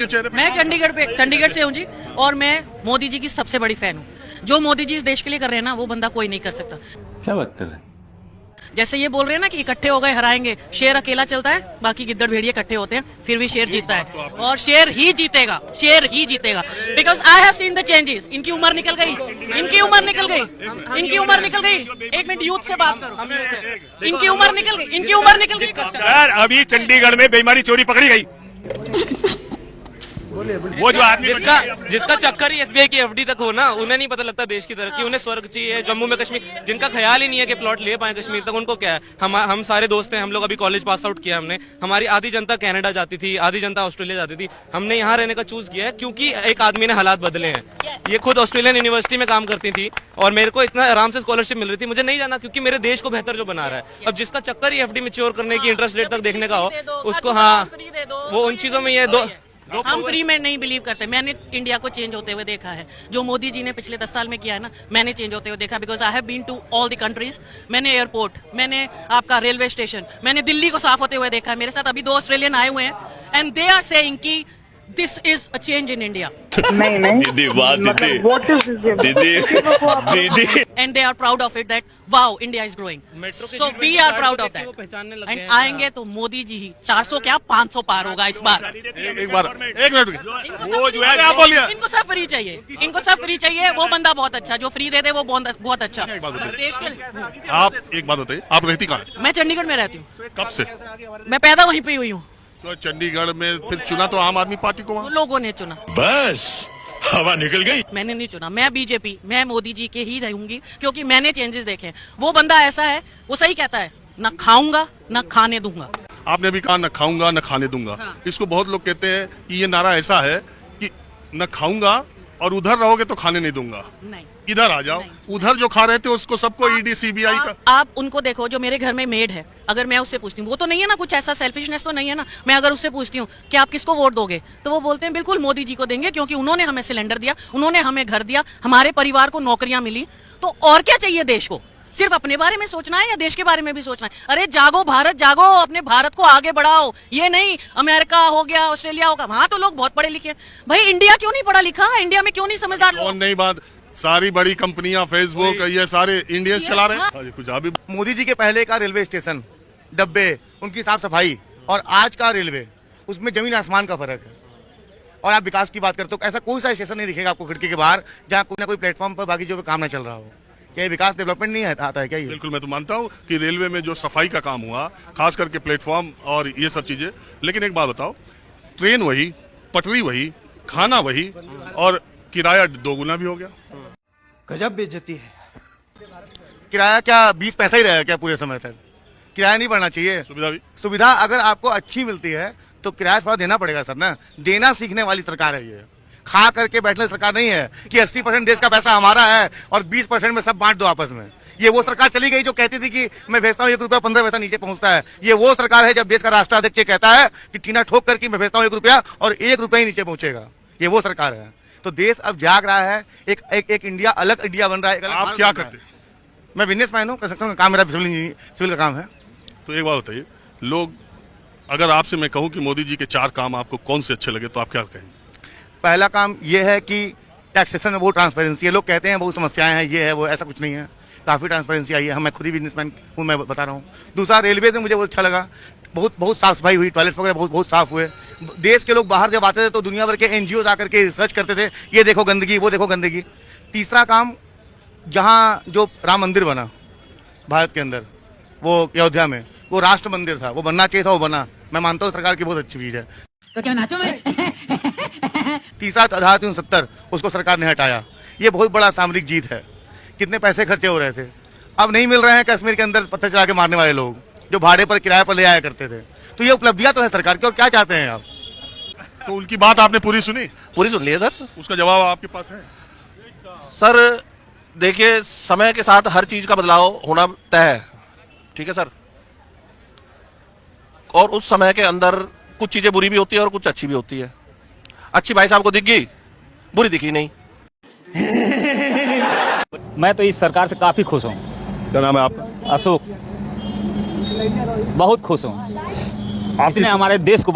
मैं चंडीगढ़ से हूँ जी, और मैं मोदी जी की सबसे बड़ी फैन हूँ। जो मोदी जी इस देश के लिए कर रहे हैं ना, वो बंदा कोई नहीं कर सकता। क्या बात कर रहे हैं? जैसे ये बोल रहे हैं ना कि इकट्ठे हो गए हराएंगे, शेर अकेला चलता है, बाकी गिद्दड़ भेड़िए इकट्ठे होते हैं, फिर भी शेर जीतता है, और शेर ही जीतेगा, शेर ही जीतेगा। Because I have seen the changes. इनकी उम्र निकल गई, इनकी उम्र निकल गई, इनकी उम्र निकल गई। एक मिनट यूथ से बात करो। इनकी उम्र निकल गई, इनकी उम्र निकल गई। यार अभी चंडीगढ़ में बेईमानी चोरी पकड़ी गई। वो जो आदमी जिसका चक्कर ही एसबीआई की एफडी तक हो ना, उन्हें नहीं पता लगता देश की तरक्की। उन्हें स्वर्ग चाहिए, जम्मू में कश्मीर, जिनका ख्याल ही नहीं है कि प्लॉट ले पाए कश्मीर तक, उनको क्या है। हम सारे दोस्त हैं, हम लोग अभी कॉलेज पास आउट किया हमने। हमारी आधी जनता कनाडा जाती थी, आधी जनता ऑस्ट्रेलिया जाती थी। हमने यहाँ रहने का चूज किया है क्योंकि एक आदमी ने हालात बदले हैं। ये खुद ऑस्ट्रेलियन यूनिवर्सिटी में काम करती थी और मेरे को इतना आराम से स्कॉलरशिप मिल रही थी। मुझे नहीं जाना क्योंकि मेरे देश को बेहतर जो बना रहा है। अब जिसका चक्कर ही एफडी मैच्योर करने की, इंटरेस्ट रेट तक देखने का हो, उसको हाँ वो उन चीजों में ये हम फ्री में नहीं बिलीव करते। मैंने इंडिया को चेंज होते हुए देखा है। जो मोदी जी ने पिछले 10 साल में किया है ना, मैंने चेंज होते हुए देखा। Because I have been to all the countries. मैंने एयरपोर्ट, मैंने आपका रेलवे स्टेशन, मैंने दिल्ली को साफ होते हुए देखा है। मेरे साथ अभी 2 ऑस्ट्रेलियन आए हुए हैं एंड दे आर सेइंग कि this is a change in India. नहीं दीदी, वाह दीदी, and they are proud of it that wow India is growing. So we are proud of that. And आएंगे तो मोदी जी ही 400 क्या 500 पार होगा इस बार। एक मिनट वो जो है क्या बोलिए, इनको सब फ्री चाहिए, इनको सब फ्री चाहिए। वो बंदा बहुत अच्छा, जो फ्री दे दे वो बहुत अच्छा। आप एक बात बताइए, आप रहती कहाँ हैं? मैं चंडीगढ़ में रहती हूँ। कब से? मैं पैदा वहीं पे हुई हूँ। तो चंडीगढ़ में फिर चुना तो आम आदमी पार्टी को वहाँ? लोगों ने चुना, बस हवा निकल गई। मैंने नहीं चुना। मैं बीजेपी, मैं मोदी जी के ही रहूंगी क्योंकि मैंने चेंजेस देखे। वो बंदा ऐसा है, वो सही कहता है, न खाऊंगा न खाने दूंगा। आपने भी कहा न खाऊंगा न खाने दूंगा। हाँ। इसको बहुत लोग कहते हैं कि ये नारा ऐसा है कि न खाऊंगा और उधर रहोगे तो खाने नहीं दूंगा। नहीं, इधर आ जाओ, उधर जो खा रहे थे उसको सबको ईडी सीबीआई का। आप उनको देखो, जो मेरे घर में मेड है, अगर मैं उससे पूछती हूँ, वो तो नहीं है ना, कुछ ऐसा सेल्फिशनेस तो नहीं है ना। मैं अगर उससे पूछती हूँ कि आप किसको वोट दोगे, तो वो बोलते हैं बिल्कुल मोदी जी को देंगे क्योंकि उन्होंने हमें सिलेंडर दिया, उन्होंने हमें घर दिया, हमारे परिवार को नौकरियां मिली। तो और क्या चाहिए देश को? सिर्फ अपने बारे में सोचना है या देश के बारे में भी सोचना है? अरे जागो भारत, जागो, अपने भारत को आगे बढ़ाओ। ये नहीं अमेरिका हो गया, ऑस्ट्रेलिया होगा, वहां तो लोग बहुत पढ़े लिखे हैं। भाई इंडिया क्यों नहीं पढ़ा लिखा? इंडिया में क्यों नहीं समझदार लोग? और नई बात, सारी बड़ी कंपनियां, फेसबुक, ये सारे इंडियंस चला रहे हैं। कुछ अभी मोदी जी के पहले का रेलवे स्टेशन, डब्बे, उनकी साफ सफाई, और आज का रेलवे, उसमें जमीन आसमान का फर्क है। और आप विकास की बात करते हो, ऐसा कोई सा स्टेशन नहीं दिखेगा आपको खिड़की के बाहर जहाँ कोई ना कोई प्लेटफॉर्म पर बाकी जो काम ना चल रहा हो। क्या ये विकास डेवलपमेंट नहीं आता है क्या? ये बिल्कुल, मैं तो मानता हूँ कि रेलवे में जो सफाई का काम हुआ, खास करके प्लेटफॉर्म और ये सब चीजें। लेकिन एक बात बताओ, ट्रेन वही, पटरी वही, खाना वही, और किराया 2 गुना भी हो गया। गजब बेइज्जती है। किराया क्या 20 पैसा ही रहेगा क्या पूरे समय तक? किराया नहीं बढ़ना चाहिए। सुविधा अगर आपको अच्छी मिलती है तो किराया थोड़ा देना पड़ेगा सर ना। देना सीखने वाली सरकार है ये, खा करके बैठने सरकार नहीं है कि 80% देश का पैसा हमारा है और 20% में सब बांट दो आपस में। ये वो सरकार चली गई जो कहती थी कि मैं भेजता हूँ 1 रुपया 15 पैसा नीचे पहुंचता है। ये वो सरकार है जब देश का राष्ट्राध्यक्ष कहता है कि टीना ठोक करके मैं भेजता हूँ 1 रुपया और 1 रुपया ही नीचे पहुंचेगा। ये वो सरकार है। तो देश अब जाग रहा है, एक इंडिया, अलग इंडिया बन रहा है। आप क्या करते हैं? मैं बिजनेसमैन हूँ, कंस्ट्रक्शन का काम, मेरा सिविल का काम है। तो एक बात बताइए, लोग अगर आपसे मैं कहूँ कि मोदी जी के 4 काम आपको कौन से अच्छे लगे तो आप क्या कहेंगे? पहला काम ये है कि टैक्सेशन में बहुत ट्रांसपेरेंसी है। लोग कहते हैं बहुत समस्याएं हैं, ये है वो, ऐसा कुछ नहीं है, काफी ट्रांसपेरेंसी आई है। मैं खुद ही बिजनेसमैन हूँ, मैं बता रहा हूँ। दूसरा, रेलवे से मुझे बहुत अच्छा लगा, बहुत साफ सफाई हुई, टॉयलेट्स वगैरह बहुत साफ हुए। देश के लोग बाहर जब आते थे तो दुनिया भर के एनजीओ आकर के रिसर्च करते थे, ये देखो गंदगी, वो देखो गंदगी। तीसरा काम, जहाँ जो राम मंदिर बना भारत के अंदर, वो अयोध्या में, वो राष्ट्र मंदिर था, वो बनना चाहिए था, वो बना। मैं मानता हूँ सरकार की बहुत अच्छी चीज है। तो क्या नाचो मैं? तीसरा, धारा 370, उसको सरकार ने हटाया। ये बहुत बड़ा सामरिक जीत है। कितने पैसे खर्चे हो रहे थे, अब नहीं मिल रहे हैं कश्मीर के अंदर पत्थर चला के मारने वाले लोग जो भाड़े पर, किराए पर ले आया करते थे। तो ये उपलब्धियां तो है सरकार की, और क्या चाहते हैं आप? तो उनकी बात आपने पूरी सुनी? पूरी सुन लिए सर। उसका जवाब आपके पास है? सर देखिए, समय के साथ हर चीज का बदलाव होना तय है, ठीक है सर। और उस समय के अंदर कुछ चीजें बुरी भी होती है और कुछ अच्छी भी होती है। अच्छी भाई साहब को दिख गई, बुरी दिखी नहीं। मैं तो इस सरकार से काफी खुश हूँ। क्या नाम है आपका? अशोक। बहुत खुश हूँ। इसने हमारे देश को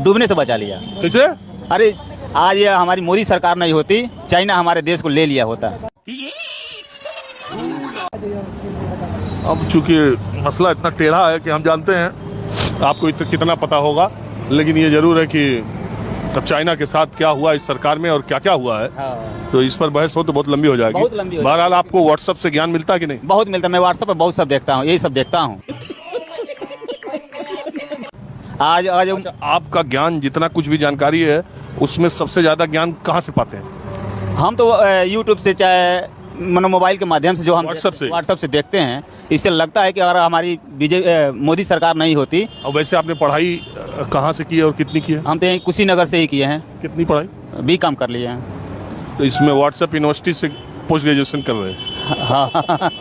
डूबने से बचा लिया। कैसे? अरे आज ये हमारी मोदी सरकार नहीं होती, चाइना हमारे देश को ले लिया होता। अब चूंकि मसला इतना टेढ़ा है कि हम जानते हैं आपको कितना पता होगा, लेकिन ये जरूर है कि अब चाइना के साथ क्या हुआ इस सरकार में और क्या क्या हुआ है, तो इस पर बहस हो तो बहुत लंबी हो जाएगी। बहुत लंबी हो बहरहाल आपको व्हाट्सएप से ज्ञान मिलता है कि नहीं? बहुत मिलता है, मैं व्हाट्सएप पर बहुत सब देखता हूँ, यही सब देखता हूँ। आज आपका ज्ञान जितना कुछ भी जानकारी है उसमें सबसे ज्यादा ज्ञान कहाँ से पाते हैं? हम तो यूट्यूब से चाहे मोबाइल के माध्यम से जो हम व्हाट्सएप से देखते हैं, इससे लगता है कि अगर हमारी मोदी सरकार नहीं होती। और वैसे आपने पढ़ाई कहाँ से की है और कितनी की है? हम तो यहीं कुशीनगर से ही किए हैं। कितनी पढ़ाई? BCom कर लिए हैं। तो इसमें व्हाट्सएप यूनिवर्सिटी से पोस्ट ग्रेजुएशन कर रहे हैं? हाँ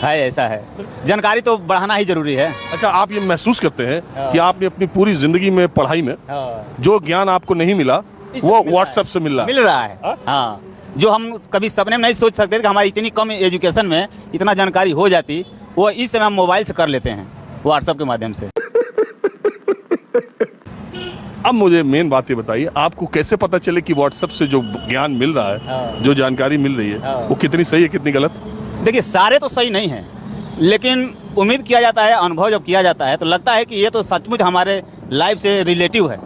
है, ऐसा है। जानकारी तो बढ़ाना ही जरूरी है। अच्छा, आप ये महसूस करते हैं कि आपने अपनी पूरी जिंदगी में पढ़ाई में जो ज्ञान आपको नहीं मिला वो व्हाट्सएप से मिल रहा है? हाँ, जो हम कभी सपने में नहीं सोच सकते थे कि हमारी इतनी कम एजुकेशन में इतना जानकारी हो जाती, वो इस समय हम मोबाइल से कर लेते हैं, व्हाट्सएप के माध्यम से। अब मुझे मेन बात ये बताइए, आपको कैसे पता चले कि व्हाट्सएप से जो ज्ञान मिल रहा है, जो जानकारी मिल रही है, वो कितनी सही है कितनी गलत? देखिए, सारे तो सही नहीं है, लेकिन उम्मीद किया जाता है, अनुभव जब किया जाता है तो लगता है कि ये तो सचमुच हमारे लाइफ से रिलेटिव है।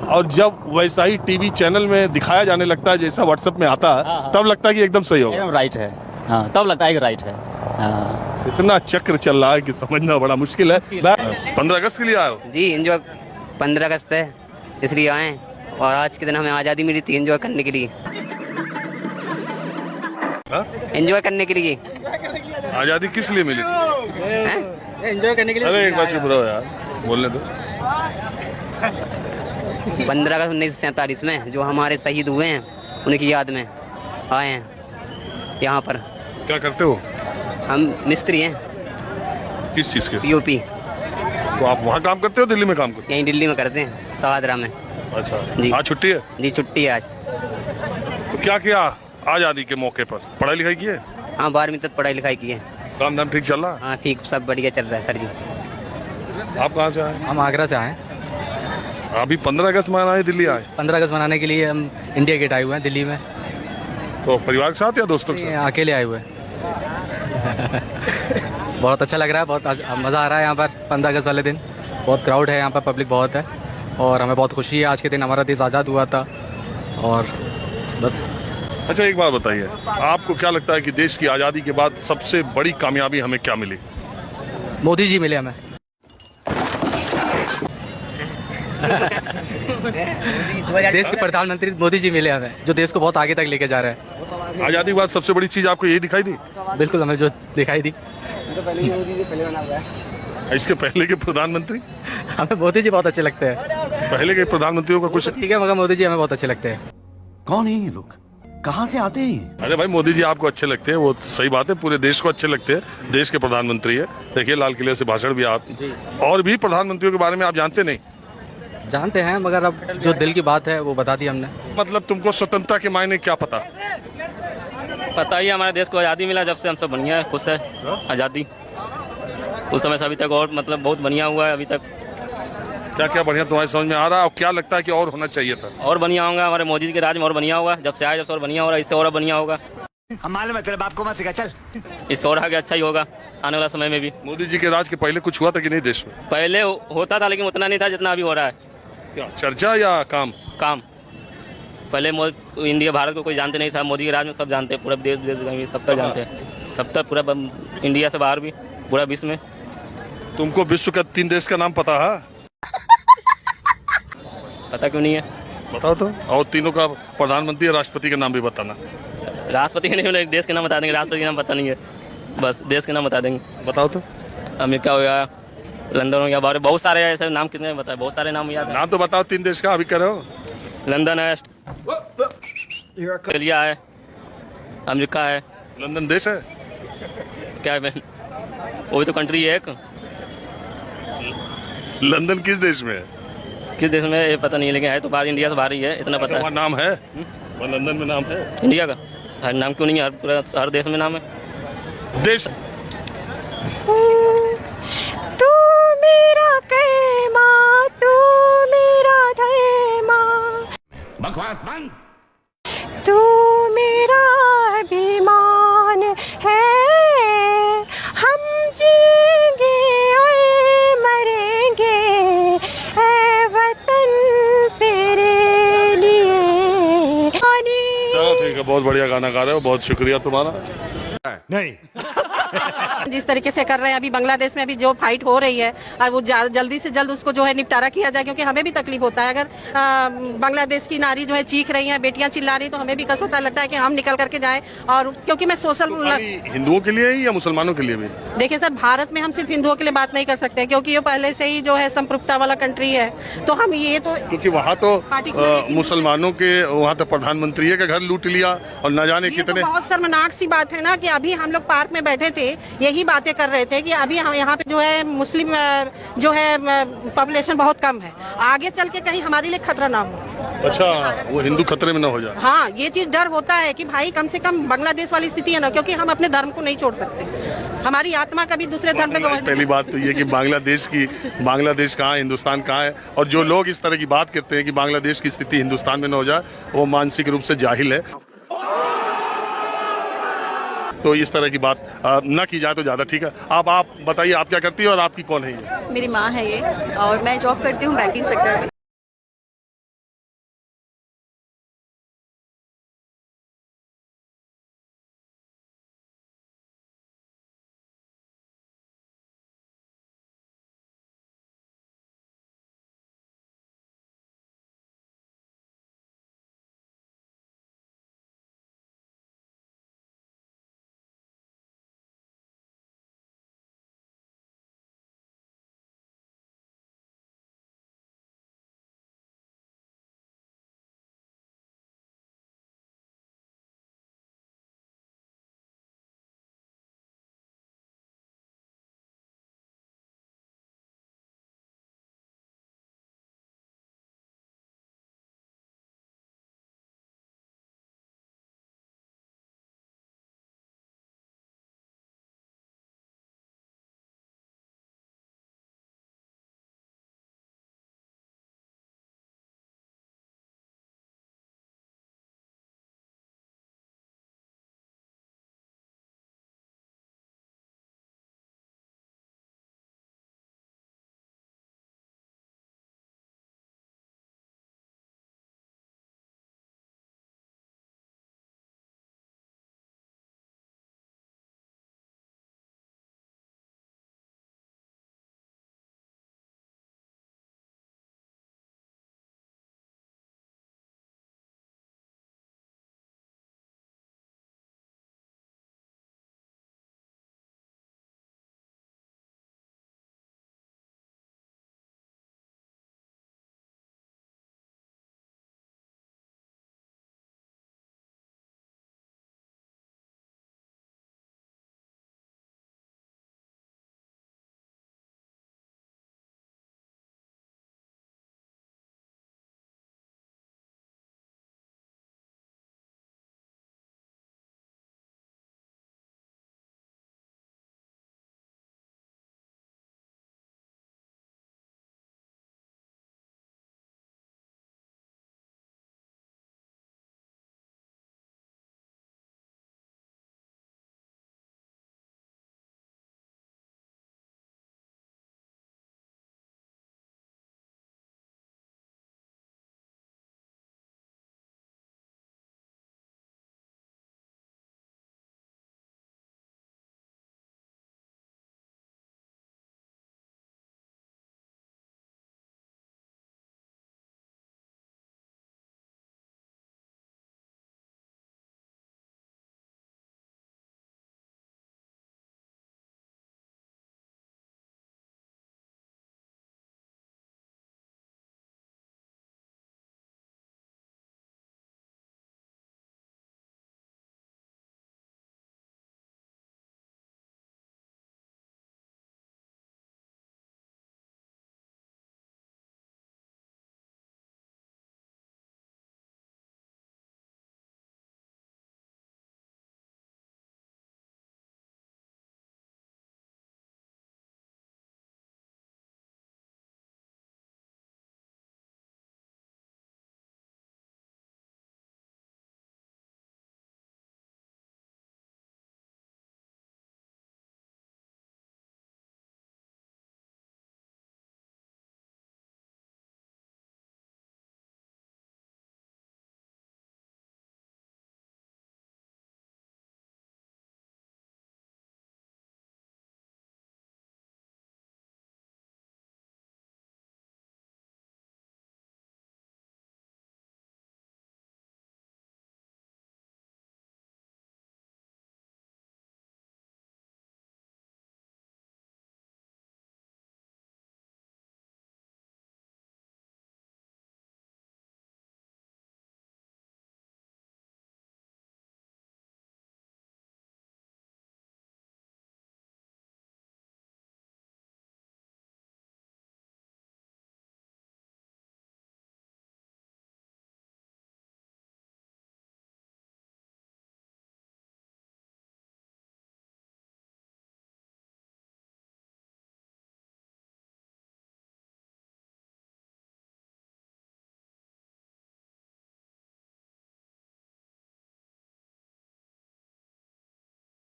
और जब वैसा ही टीवी चैनल में दिखाया जाने लगता है जैसा व्हाट्सएप में आता है, तब लगता है कि एकदम सही होगा, एकदम राइट है। हाँ, तब लगता है कि राइट है। हाँ। इतना चक्र चल रहा है कि समझना बड़ा मुश्किल है। 15 अगस्त के लिए आए हो? जी, एंजॉय 15 अगस्त है इसलिए आए, और आज के दिन हमें आज़ादी मिली थी एंजॉय करने के लिए। एंजॉय करने के लिए। आज़ादी किस लिए मिली थी? एंजॉय करने के लिए। अरे एक बार चुप रहो यार, बोलने दो। 15 अगस्त 1947 में जो हमारे शहीद हुए हैं उनकी याद में आए हैं यहाँ पर। क्या करते हो? हम मिस्त्री हैं। किस चीज़ के? POP। तो आप वहाँ काम करते हो, दिल्ली में काम करते यहीं दिल्ली में करते हैं, सवादरा में। हो? अच्छा जी। आज छुट्टी है? जी, छुट्टी है आज। तो क्या किया आज़ादी के मौके पर? पढ़ाई लिखाई की है? हाँ, 12वीं तक पढ़ाई लिखाई की है। काम धाम ठीक चल रहा है? हाँ, ठीक, सब बढ़िया चल रहा है सर जी। आप कहाँ से आए? हम आगरा से आए। अभी 15 अगस्त मनाने दिल्ली आए? 15 अगस्त मनाने के लिए हम इंडिया गेट आए हुए हैं दिल्ली में। तो परिवार के साथ या दोस्तों के साथ? अकेले आए हुए हैं। बहुत अच्छा लग रहा है, बहुत मज़ा आ रहा है यहाँ पर 15 अगस्त वाले दिन। बहुत क्राउड है यहाँ पर, पब्लिक बहुत है, और हमें बहुत खुशी है आज के दिन हमारा देश आज़ाद हुआ था, और बस। अच्छा, एक बात बताइए, आपको क्या लगता है कि देश की आज़ादी के बाद सबसे बड़ी कामयाबी हमें क्या मिली? मोदी जी मिले हमें। देश के प्रधानमंत्री मोदी जी मिले हमें, जो देश को बहुत आगे तक लेके जा रहे हैं। आज़ादी के बाद सबसे बड़ी चीज़ आपको यही दिखाई दी? बिल्कुल, हमें जो दिखाई दी। इसके पहले के प्रधानमंत्री? हमें मोदी जी बहुत अच्छे लगते हैं। पहले के प्रधानमंत्रियों का कुछ ठीक है, मगर मोदी जी हमें बहुत अच्छे लगते हैं। कौन है ये लोग, कहाँ से आते हैं? अरे भाई, मोदी जी आपको अच्छे लगते हैं, वो सही बात है, पूरे देश को अच्छे लगते हैं, देश के प्रधानमंत्री है। देखिए, लाल किले से भाषण भी आप और भी प्रधानमंत्रियों के बारे में आप जानते नहीं? जानते हैं, मगर अब जो दिल की बात है वो बता दी हमने। मतलब तुमको स्वतंत्रता के मायने क्या पता? पता ही हमारे देश को आज़ादी मिला, जब से हम सब बढ़िया है, खुश है। आज़ादी उस समय से अभी तक और मतलब बहुत बढ़िया हुआ है अभी तक। क्या क्या बढ़िया तुम्हारी समझ में आ रहा है, और क्या लगता है कि और होना चाहिए था? और बढ़िया होगा, हमारे मोदी जी के राज में और बढ़िया होगा, जब से आए जब से और बढ़िया हो रहा है, इससे और बढ़िया होगा। हम मालूम है, तेरे बाप को मत सिखा, चल। इससे और आगे अच्छा ही होगा आने वाला समय में भी। मोदी जी के राज के पहले कुछ हुआ था कि नहीं देश में? पहले होता था, लेकिन उतना नहीं था जितना अभी हो रहा है। क्या चर्चा या काम? काम। पहले इंडिया भारत को कोई जानते नहीं था, मोदी के राज में सब जानते हैं, पूरा देश विदेश सब तक जानते हैं, सब तक, पूरा इंडिया से बाहर भी, पूरा विश्व में। तुमको विश्व का 3 देश का नाम पता है? पता क्यों नहीं है? बताओ तो। और तीनों का प्रधानमंत्री और राष्ट्रपति का नाम भी बताना। राष्ट्रपति के नहीं, देश के नाम बता देंगे, राष्ट्रपति का नाम पता नहीं है, बस देश के नाम बता देंगे। बताओ तो। अमेरिका हो गया, लंदन हो गया, बाहर बहुत सारे ऐसे नाम, कितने बताए, बहुत सारे नाम याद है। नाम तो बताओ 3 देश का, अभी कर रहे हो। लंदन है, ऑस्ट्रेलिया है, अमेरिका है। लंदन देश है क्या है, वो भी तो कंट्री है एक। लंदन किस देश में है? किस देश में ये पता नहीं है, लेकिन है तो बाहर, इंडिया से बाहर ही है, इतना पता है। नाम है वहाँ लंदन में, नाम है इंडिया का। हर नाम क्यों नहीं है, पूरा हर देश में नाम है। देश तू मेरा कहमान बकवास बंद। तू मेरा अभिमान है, हम जीएंगे और मरेंगे ऐ वतन तेरे लिए। चलो ठीक है, बहुत बढ़िया गाना गा रहे हो, बहुत शुक्रिया तुम्हारा। नहीं जिस तरीके से कर रहे हैं अभी बांग्लादेश में अभी जो फाइट हो रही है, और वो जल्दी से जल्द उसको जो है निपटारा किया जाए, क्योंकि हमें भी तकलीफ होता है। अगर बांग्लादेश की नारी जो है चीख रही है, बेटियां चिल्ला रही, तो हमें भी कष्ट होता लगता है कि हम निकल करके जाएं। और क्योंकि मैं सोशल हिंदुओं के लिए ही या मुसलमानों के लिए भी? देखिए सर, भारत में हम सिर्फ हिंदुओं के लिए बात नहीं कर सकते, क्योंकि ये पहले से ही जो है संप्रभुता वाला कंट्री है। तो हम ये तो क्योंकि वहाँ तो मुसलमानों के वहाँ तो प्रधानमंत्री है का घर लूट लिया और न जाने कितने। तो बहुत शर्मनाक सी बात है ना कि अभी हम लोग पार्क में बैठे थे, यही बातें कर रहे थे कि अभी हम यहाँ पे जो है मुस्लिम जो है पॉपुलेशन बहुत कम है, आगे चल के कहीं हमारे लिए खतरा ना हो। अच्छा, वो हिंदू खतरे में ना हो जाए। हाँ, ये चीज डर होता है कि भाई कम से कम बांग्लादेश वाली स्थिति है ना, क्योंकि हम अपने धर्म को नहीं छोड़ सकते, हमारी आत्मा कभी दूसरे धर्म पे पहली बात तो ये कि बांग्लादेश कहाँ, हिंदुस्तान कहाँ है, और जो लोग इस तरह की बात करते हैं कि बांग्लादेश की स्थिति हिंदुस्तान में न हो जाए, वो मानसिक रूप से जाहिल है। तो इस तरह की बात न की जाए तो ज़्यादा ठीक है। आप बताइए, आप क्या करती है और आपकी कौन है ये? मेरी माँ है ये, और मैं जॉब करती हूँ बैंकिंग सेक्टर में।